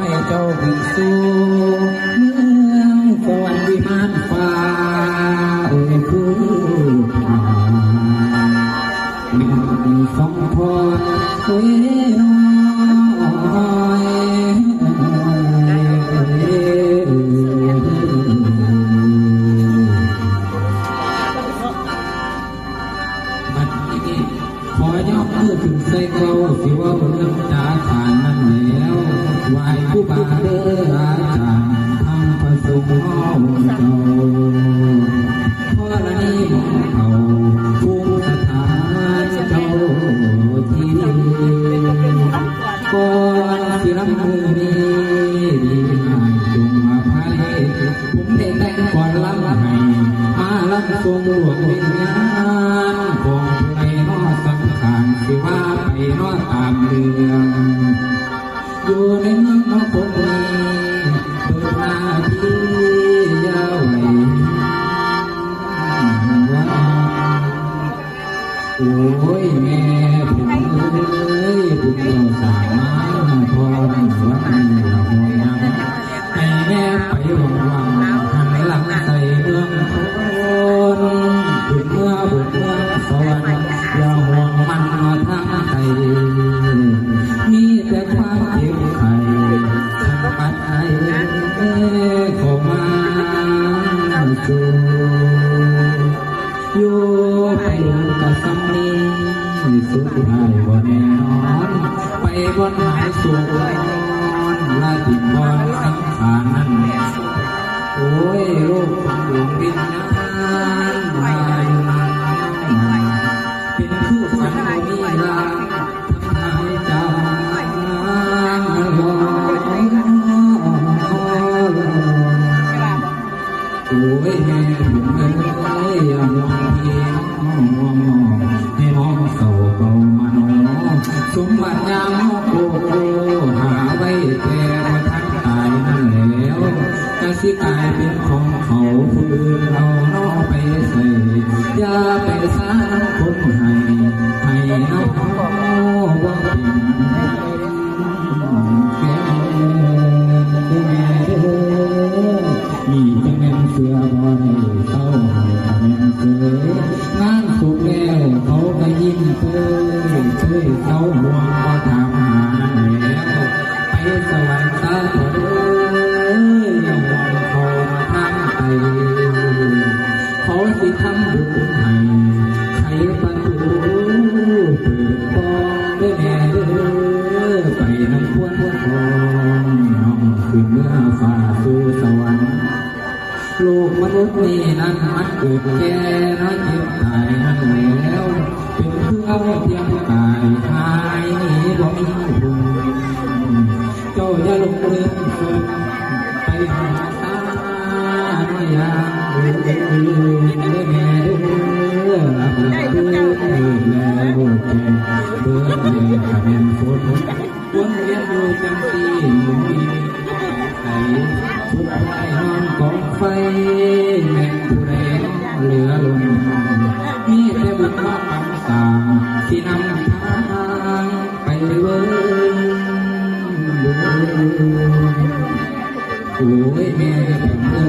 ให้เจ้าขึ้นสู่เมืองสวรรค์วิมานฟ้าคือผ่าหนึ่งสองพอเฮ้ยน้อยบัดนี้ขอยกมือขึ้นใส่เกลาสิว่าเรื่องจาขานนั่นแล้วไหวผู้บาเด้ออาจารย์ทำประสงค์ห้องเจ้าพอละนี้เขาภูมิสถานเจ้าที่ก่อนสิรับมือนี้ดีงามจงมาภัยผมได้แต่งก่อนรับให้มารับทรงหลวงวิญญาณของในนอสังขารสิว่าไปนอตามเรื่องอยู่ในเมืองน้องคนนี้เปิดหน้าที่ยาวไหวว่าโอ้ยแม่ผมเอ้ยผมเราสามารถพอวันเราห่วงยังให้แม่ไปหวังหันหลังใส่เรื่องคนบุญเมื่อบุญเมื่อสวรรค์อย่าห่วงมันมาทางใจมีแต่ความเจ็บไข้ช่างปัดไอ้เข้ามาสู่อยู่ไปกับสำนีสุดท้ายบ่แน่นอนไปบนหายสู่ลาติบอนสังขารนั่นโอ้ยโลกของหลวงวิญญาณมาอยู่เป็นคือฝันบ่มีลาทำให้จำลอยโอ้ยแม่ผมเอ้ยอย่ามองเพียงให้มองเศร้าเบามาโนสมบัติยามโกโกหาไว้แต่ทันตายนั่นแล้วจะสิกลายเป็นของเขาผู้อื่นเอาน้อไปใส่อย่าไปสร้างคนให้น้องว่าเป็นแก่มีจังแม่นเสือบอลเต้าให้จังแม่นเสืองานสุดแล้วเขาก็ยิ้มเคยเขาห่วงก็ถามหาแล้วไปสวรรค์ตาตัวเอ้ยอย่าห่วงเขาทางไปเขาสิทำบุญให้ไขประตูเปิดปองด้วยแม่เด้อไปน้ำพวนคองน้องขึ้นเมื่อฟ้าสู่สวรรค์โลกมนุษย์นี่นั้นมันเกิดแก่น้อยเจ็บตายนั่นแล้วเป็นเพื่อเพียงกายหายนี้บ่มีบุญเจ้าอย่าลงเรือคนไปหาตาหน่อยยามได้แม่เด้อรับเด้อแล้วแก่เบิดเลยถ้าเป็นฝนวนเวียนอยู่จังสีมีใส่ชุดไว้นอนกองไฟแม่ผู้ใดเหลือลงมีแต่บุญมาปังสางที่นำทางไปเบิ่งโอ้ยแม่ผมเอ้